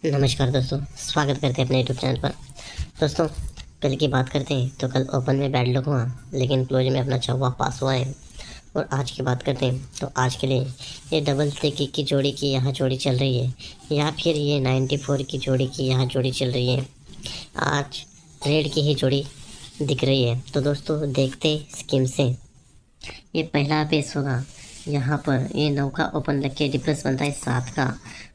नमस्कार दोस्तों, स्वागत करते हैं अपने यूट्यूब चैनल पर। दोस्तों, कल की बात करते हैं तो कल ओपन में बैड लक हुआ, लेकिन क्लोज में अपना चौवा पास हुआ है। और आज की बात करते हैं तो आज के लिए ये डबल तिक्की की जोड़ी की यहाँ जोड़ी चल रही है, या फिर ये 94 की जोड़ी की यहाँ जोड़ी चल रही है। आज रेड की ही जोड़ी दिख रही है। तो दोस्तों, देखते स्कीम से ये पहला बेस होगा। यहाँ पर ये 9 का ओपन लग के डिफरेंस बनता है 7 का,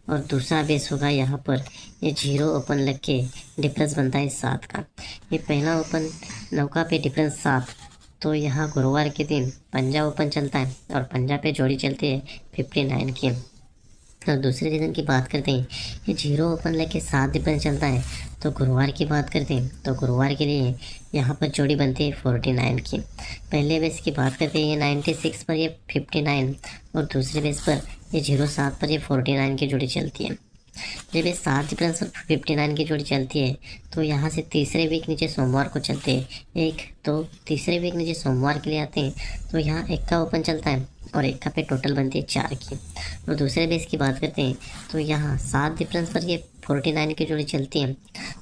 और दूसरा बेस होगा यहाँ पर ये 0 ओपन लग के डिफरेंस बनता है 7 का। ये पहला ओपन 9 का पे डिफरेंस 7, तो यहाँ गुरुवार के दिन पंजा ओपन चलता है और पंजा पे जोड़ी चलती है 59 की। तो दूसरे रीज़न की बात करते हैं, ये 0 ओपन लेके 7 डिफरेंस चलता है। तो गुरुवार की बात करते हैं तो गुरुवार के लिए यहाँ पर जोड़ी बनती है 49 की। पहले बेस की बात करते हैं, ये 96 पर ये 59, और दूसरे बेस पर ये 07 पर ये 49 की जोड़ी चलती है। जब ये 7 डिफरेंस और 59 की जोड़ी चलती है तो यहाँ से तीसरे वीक नीचे सोमवार को चलते हैं। एक तो तीसरे वीक नीचे सोमवार के लिए आते हैं, तो यहाँ 1 का ओपन चलता है और 1 का पे टोटल बनती है 4 की। और दूसरे बेस की बात करते हैं तो यहाँ 7 डिफरेंस पर ये 49 की जोड़ी चलती है।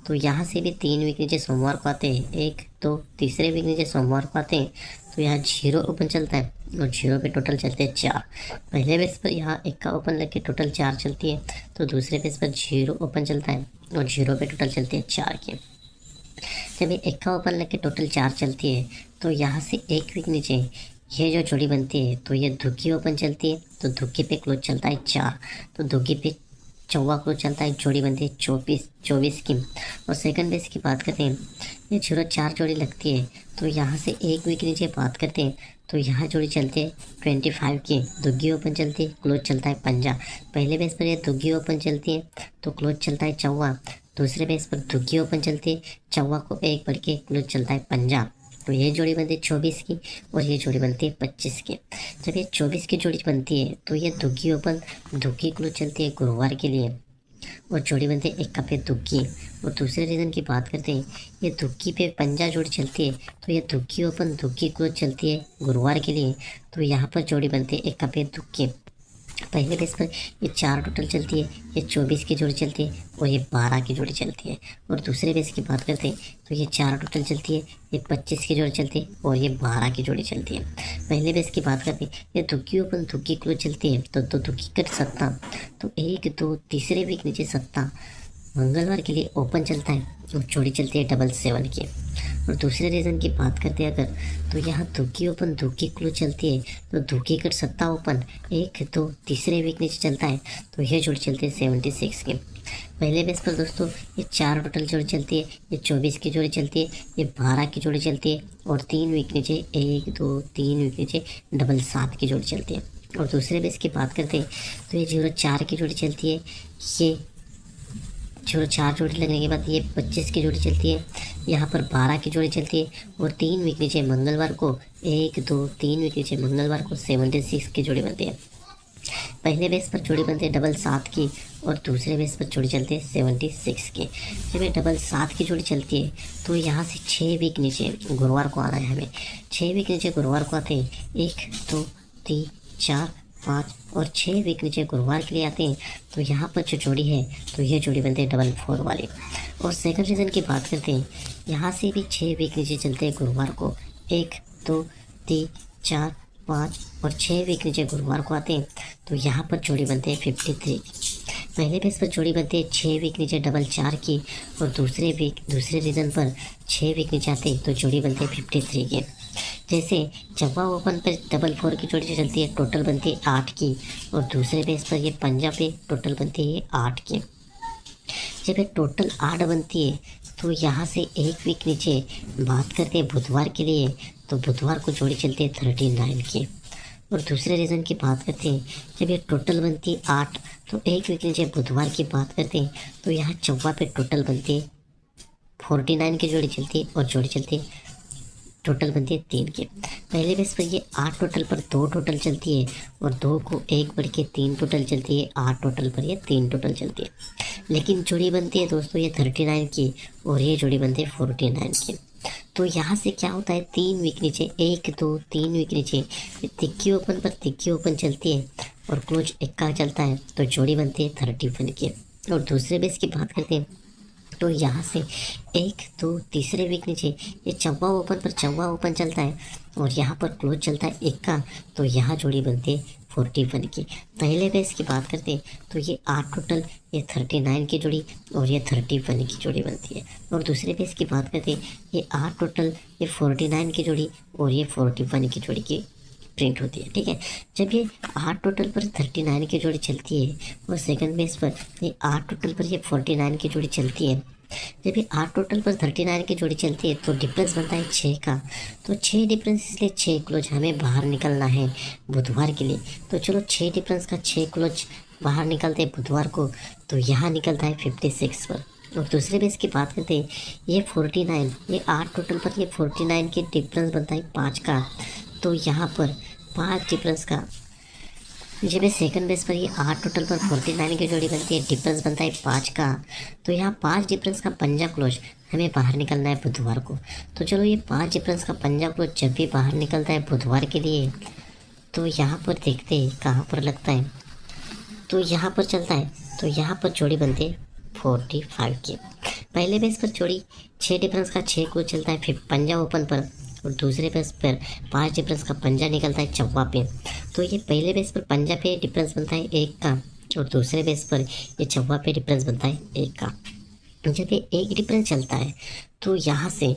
तो यहाँ से भी 3 वीक नीचे सोमवार को आते हैं, एक तो तीसरे वीक नीचे सोमवार को आते हैं, तो यहाँ 0 ओपन चलता है और 0 पे टोटल चलते हैं 4। पहले बेस पर यहाँ 1 का ओपन लग के टोटल 4 चलती है, तो दूसरे बेस पर 0 ओपन चलता है और 0 पे टोटल चलते हैं 4 की। जब ये 1 का ओपन लग के टोटल 4 चलती है तो यहाँ से 1 वीक नीचे ये जो जोड़ी बनती है तो ये धुग्गी ओपन चलती है, तो धुग्गी पे क्लोज चलता है 4, तो धुग्गी पे चौवा क्लोज चलता है, जोड़ी बनती है 24 की। और सेकंड बेस की बात करते हैं, ये 0-4 जोड़ी लगती है, तो यहाँ से 1 वीक नीचे बात करते हैं तो यहाँ जोड़ी चलती है 25 की। धुग्गी ओपन चलती है, क्लोज चलता है पंजा। पहले बेस पर ये धुग्गी ओपन चलती है तो क्लोज चलता है चौवा, दूसरे बेस पर धुग्गी ओपन चलती है, चौवा को 1 बढ़ के क्लोज चलता है पंजा। तो ये जोड़ी बनती है 24 की और ये जोड़ी बनती है 25 की। जब ये 24 की जोड़ी बनती है तो ये धुग्गी ओपन धुग्गी क्लोज चलती है गुरुवार के लिए, और जोड़ी बनती है 1 का पे धुग्गी। और दूसरे रीज़न की बात करते हैं, ये धुग्गी पे पंजा जोड़ी चलती है, तो ये धुग्गी ओपन धुग्गी क्लोज चलती है गुरुवार के लिए, तो यहाँ पर जोड़ी बनती है 1 का पे धुग्गी। पहले बेस पर ये 4 टोटल चलती है, ये 24 की जोड़ी चलती है और ये 12 की जोड़ी चलती है। और दूसरे बेस की बात करते हैं तो ये 4 टोटल चलती है, ये 25 की जोड़ी चलती है और ये 12 की जोड़ी चलती है। पहले बेस की बात करते हैं, ये धुग्गी ओपन धुग्गी क्लोज चलती है, तो धुग्गी कट 7, तो 1 2 तीसरे वीक नीचे 7 मंगलवार के लिए ओपन चलता है और जोड़ी चलती है 7 की। और दूसरे रीज़न की बात करते हैं अगर, तो यहाँ धुग्गी ओपन धुग्गी क्लोज चलती है, तो धुग्गी कट 7 ओपन 1 2 तीसरे वीक नीचे चलता है, तो यह जोड़ी चलती है 76 की। पहले बेस पर दोस्तों ये 4 टोटल जोड़ी चलती है, ये 24 की जोड़ी चलती है, ये 12 की जोड़ी चलती है, और 3 वीक नीचे 1 2 3 वीक नीचे 7 की जोड़ी चलती है। और दूसरे बेस की बात करते हैं तो ये 0-4 की जोड़ी चलती है, ये 0-4 जोड़ी लगने के बाद ये 25 की जोड़ी चलती है, यहाँ पर 12 की जोड़ी चलती है, और 3 वीक नीचे मंगलवार को 1 2 3 वीक नीचे मंगलवार को 76 की जोड़ी बनती है। पहले बेस पर जोड़ी बनती है 7 की और दूसरे बेस पर जोड़ी चलती है 76 की। जब ये 7 की जोड़ी चलती है तो यहाँ से 6 वीक नीचे गुरुवार को आना है हमें। 6 वीक नीचे गुरुवार को आते हैं, 1 2 3 4 5 और 6 वीक नीचे गुरुवार के लिए आते हैं, तो यहाँ पर जो जोड़ी है तो ये जोड़ी बनती है 44 वाली। और सेकंड रीज़न की बात करते हैं, यहाँ से भी 6 वीक नीचे चलते हैं गुरुवार को, 1 2 3 4 5 और 6 वीक नीचे गुरुवार को आते हैं, तो यहाँ पर जोड़ी बनती है 53 की। पहले बेस पर जोड़ी बनती है 6 वीक नीचे 4 की, और दूसरे रीज़न पर 6 वीक नीचे आते हैं तो जोड़ी बनती है 53 की। जैसे चौवा ओपन पर 4 की जोड़ी चलती है, टोटल बनती है 8 की, और दूसरे बेस पर ये पंजा पे टोटल बनती है 8 की। जब ये टोटल 8 बनती है तो यहाँ से 1 वीक नीचे बात करते हैं बुधवार के लिए, तो बुधवार को जोड़ी चलती है 39 की। और दूसरे रीज़न की बात करते हैं, जब ये टोटल बनती है 8, तो 1 वीक नीचे बुधवार की बात करते हैं तो यहाँ चौवा पे टोटल बनती है 49 की जोड़ी चलती है, और जोड़ी चलती है टोटल बनती है 3 की। पहले बेस पर ये 8 टोटल पर 2 टोटल चलती है, और 2 को 1 बढ़ के 3 टोटल चलती है, 8 टोटल पर ये 3 टोटल चलती है। लेकिन जोड़ी बनती है दोस्तों ये 39 की, और ये जोड़ी बनती है 49 की। तो यहाँ से क्या होता है, 3 वीक नीचे 1 2 3 वीक नीचे तिक्की ओपन पर तिक्की ओपन चलती है और क्लोज 1 का चलता है, तो जोड़ी बनती है 31 की। और दूसरे बेस की बात करते हैं तो यहाँ से एक दो तीसरे वीक नीचे ये चौवा ओपन पर चौवा ओपन चलता है और यहाँ पर क्लोज चलता है एक का, तो यहाँ जोड़ी बनती है 41 की। पहले बेस की बात करते हैं तो ये 8 टोटल, ये 39 की जोड़ी और ये 31 की जोड़ी बनती है। और दूसरे बेस की बात करते हैं ये 8 टोटल, ये 49 की जोड़ी और ये 41 की जोड़ी की प्रिंट होती है। ठीक है, जब ये 8 टोटल पर 39 की जोड़ी चलती है और सेकंड बेस पर ये 8 टोटल पर ये 49 की जोड़ी चलती है, जब ये 8 टोटल पर 39 की जोड़ी चलती है तो डिफरेंस बनता है 6 का। तो 6 डिफरेंस, इसलिए 6 क्लोज हमें बाहर निकलना है बुधवार के लिए। तो चलो 6 डिफरेंस का 6 क्लोज बाहर निकलते हैं बुधवार को, तो यहाँ निकलता है 56 पर। और दूसरे बेस की बात करते हैं ये 49, ये 8 टोटल पर ये 49 की डिफरेंस बनता है 5 का। तो यहाँ पर 5 डिफरेंस का, जब ये सेकंड बेस पर ये 8 टोटल पर 49 की जोड़ी बनती है, डिफरेंस बनता है 5 का। तो यहाँ 5 डिफरेंस का पंजा क्लोज हमें बाहर निकलना है बुधवार को। तो चलो ये 5 डिफरेंस का पंजा क्लोज जब भी बाहर निकलता है बुधवार के लिए, तो यहाँ पर देखते हैं कहाँ पर लगता है। तो यहाँ पर चलता है, तो यहाँ पर जोड़ी बनती है 45 की। पहले बेस पर जोड़ी 6 डिफरेंस का 6 क्लोज चलता है, फिर पंजा ओपन पर, और दूसरे बेस पर 5 डिफरेंस का पंजा निकलता है चौवा पे। तो ये पहले बेस पर पंजा पे डिफरेंस बनता है 1 का और दूसरे बेस पर ये चौवा पे डिफरेंस बनता है 1 का। जब ये 1 डिफरेंस चलता है तो यहाँ से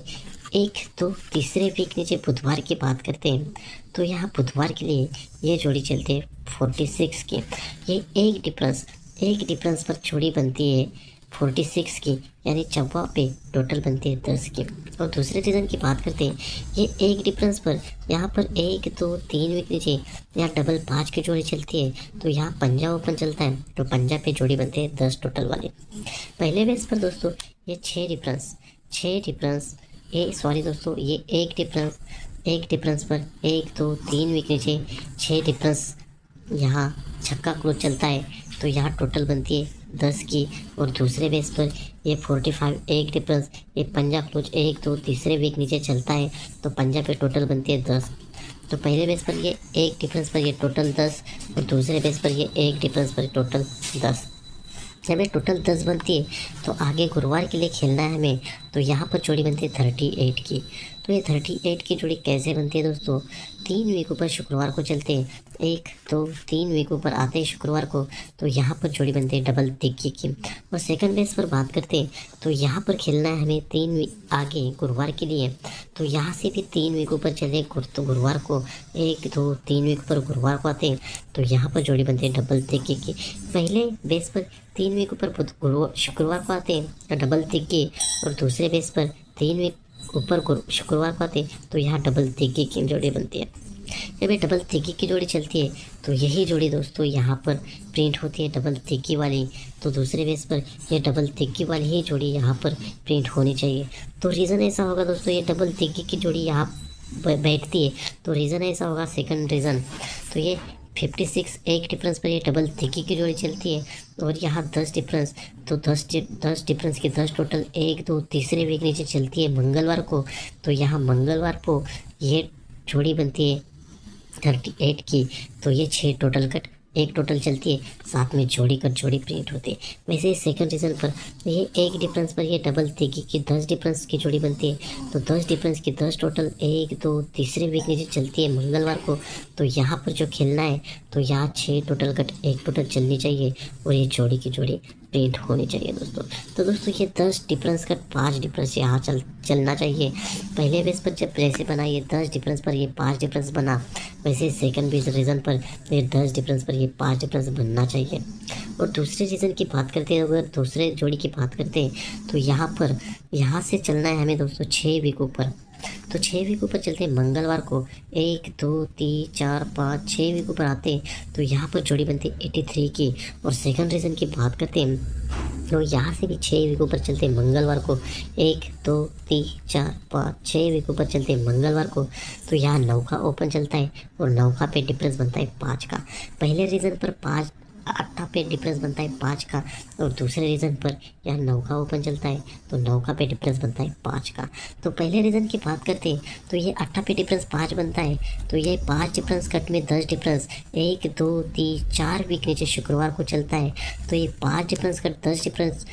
एक दो तीसरे वीक नीचे बुधवार की बात करते हैं तो यहाँ बुधवार के लिए ये जोड़ी चलती है 46 की। ये एक डिफरेंस पर जोड़ी बनती है 46 की, यानी चौवा पे टोटल बनती है 10 की। और दूसरे रीज़न की बात करते हैं ये एक डिफरेंस पर यहाँ पर 1 2 3 वीक नीचे यहाँ डबल 5 की जोड़ी चलती है, तो यहाँ पंजा ओपन चलता है तो पंजा पे जोड़ी बनती है 10 टोटल वाली। पहले बेस पर दोस्तों ये 6 डिफरेंस ये सॉरी दोस्तों ये एक डिफरेंस पर 1 2 3 वीक नीचे 6 डिफरेंस यहाँ छक्का क्लोज चलता है, तो यहाँ टोटल बनती है 10 की। और दूसरे बेस पर ये 45 एक डिफरेंस, ये पंजा क्लोज 1 2 तीसरे वीक नीचे चलता है तो पंजा पे टोटल बनती है 10। तो पहले बेस पर ये एक डिफरेंस पर ये टोटल 10 और दूसरे बेस पर ये एक डिफरेंस पर टोटल 10। जब ये टोटल 10 बनती है तो आगे गुरुवार के लिए खेलना है हमें, तो यहाँ पर जोड़ी बनती है 38 की। तो ये 38 की जोड़ी कैसे बनती है दोस्तों, 3 वीक ऊपर शुक्रवार को चलते हैं, 1 2 3 वीक ऊपर आते हैं शुक्रवार को, तो यहाँ पर जोड़ी बनती है डबल तिक्की की। और सेकंड बेस पर बात करते हैं तो यहाँ पर खेलना है हमें 3 वीक आगे गुरुवार के लिए, तो यहाँ से भी 3 वीक ऊपर चले तो गुरुवार को 1 2 3 वीक पर गुरुवार को आते हैं, तो यहाँ पर जोड़ी बनती है डबल तिक्की की। पहले बेस पर 3 वीक ऊपर शुक्रवार को आते हैं तो डबल तिक्की, और दूसरे बेस पर 3 वीक ऊपर शुक्रवार को आते हैं तो यहाँ डबल तिक्की की जोड़ी बनती है। जब ये डबल तिक्की की जोड़ी चलती है तो यही जोड़ी दोस्तों यहाँ पर प्रिंट होती है डबल तिक्की वाली, तो दूसरे बेस पर ये डबल तिक्की वाली ही जोड़ी यहाँ पर प्रिंट होनी चाहिए। तो रीज़न ऐसा होगा दोस्तों, ये डबल तिक्की की जोड़ी यहाँ बैठती है, तो रीज़न ऐसा होगा सेकंड रीज़न। तो ये 56 एक डिफरेंस पर ये डबल तिक्की की जोड़ी चलती है और यहाँ 10 डिफरेंस, तो 10 डिफरेंस की 10 टोटल 1 2 तीसरे वीक नीचे चलती है मंगलवार को, तो यहाँ मंगलवार को ये जोड़ी बनती है 38 की। तो ये 6 टोटल कट एक टोटल चलती है, साथ में जोड़ी कट जोड़ी प्रिंट होती है। वैसे ही सेकंड रीज़न पर ये एक डिफरेंस पर ये डबल तिक्की की 10 डिफरेंस की जोड़ी बनती है, तो 10 डिफरेंस की 10 टोटल 1 2 तीसरे वीक नीचे चलती है मंगलवार को, तो यहाँ पर जो खेलना है तो यहाँ 6 टोटल कट एक टोटल चलनी चाहिए और ये जोड़ी की जोड़ी प्रिंट होनी चाहिए दोस्तों। तो दोस्तों ये 10 डिफरेंस का 5 डिफरेंस यहाँ चलना चाहिए। पहले बेस पर जब जैसे बना ये 10 डिफरेंस पर ये 5 डिफरेंस बना, वैसे सेकंड बेस रीज़न पर ये 10 डिफरेंस पर ये 5 डिफरेंस बनना चाहिए। और दूसरे रीज़न की बात करते हैं, अगर दूसरे जोड़ी की बात करते हैं तो यहाँ से चलना है हमें दोस्तों 6 वीक ऊपर, तो 6 वीक ऊपर चलते हैं मंगलवार को 1 2 3 4 5 6 वीक ऊपर आते हैं, तो यहाँ पर जोड़ी बनती है 83 की। और सेकंड रीज़न की बात करते हैं तो यहाँ से भी 6 वीक ऊपर चलते हैं मंगलवार को 1 2 3 4 5 6 वीक ऊपर चलते हैं मंगलवार को, तो यहाँ 9 का ओपन चलता है और 9 का पे डिफरेंस बनता है 5 का। पहले रीज़न पर 5 8 पे डिफरेंस बनता है 5 का, और दूसरे रीज़न पर यहाँ 9 का ओपन चलता है तो 9 का पे डिफरेंस बनता है 5 का। तो पहले रीज़न की बात करते हैं तो ये 8 पे डिफरेंस 5 बनता है, तो ये 5 डिफरेंस कट में 10 डिफरेंस 1 2 3 4 वीक नीचे शुक्रवार को चलता है। तो ये 5 डिफरेंस कट 10 डिफरेंस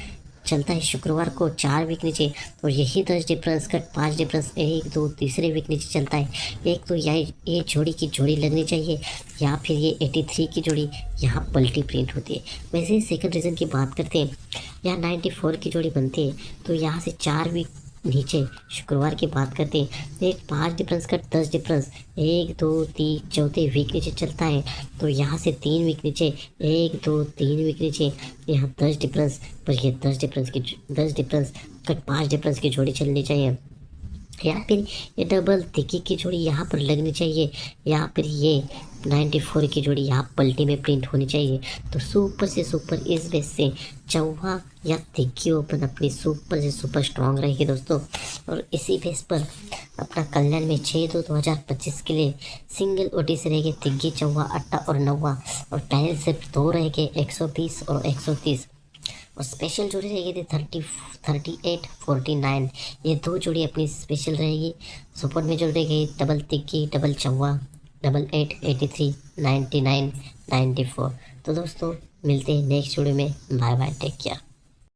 चलता है शुक्रवार को 4 वीक नीचे, और यही 10 डिफरेंस कट 5 डिफरेंस 1 2 तीसरे वीक नीचे चलता है। एक तो ये जोड़ी की जोड़ी लगनी चाहिए, या फिर ये 83 की जोड़ी यहाँ पलटी प्रिंट होती है। वैसे ही सेकंड रीज़न की बात करते हैं, यहाँ 94 की जोड़ी बनती है, तो यहाँ से 4 वीक नीचे शुक्रवार की बात करते हैं तो एक 5 डिफरेंस का 10 डिफरेंस 1 2 3 चौथे वीक नीचे चलता है। तो यहाँ से 3 वीक नीचे 1 2 3 वीक नीचे यहाँ 10 डिफरेंस पर, ये 10 डिफरेंस का 5 डिफरेंस की जोड़ी चलनी चाहिए, या फिर ये डबल तिक्की की जोड़ी यहाँ पर लगनी चाहिए, या फिर ये 94 की जोड़ी यहाँ पलटी में प्रिंट होनी चाहिए। तो सुपर से सुपर इस बेस से चौवा या तिक्की ओपन अपनी सुपर से सुपर स्ट्रॉन्ग रहेगी दोस्तों। और इसी बेस पर अपना कल्याण में 6/2/2025 के लिए सिंगल ओटी से रहेगी तिग्गी चौवा अट्टा और नौवा, और पैनल सिर्फ 2 रहेंगे 120 और 130, और स्पेशल जोड़ी रहेगी थी 38 49। ये 2 जोड़ी अपनी स्पेशल रहेगी। सुपर में जोड़ी रहेगी डबल तिक्की डबल चौवा 88 83 99 94। तो दोस्तों मिलते हैं नेक्स्ट वीडियो में, बाय बाय, टेक केयर।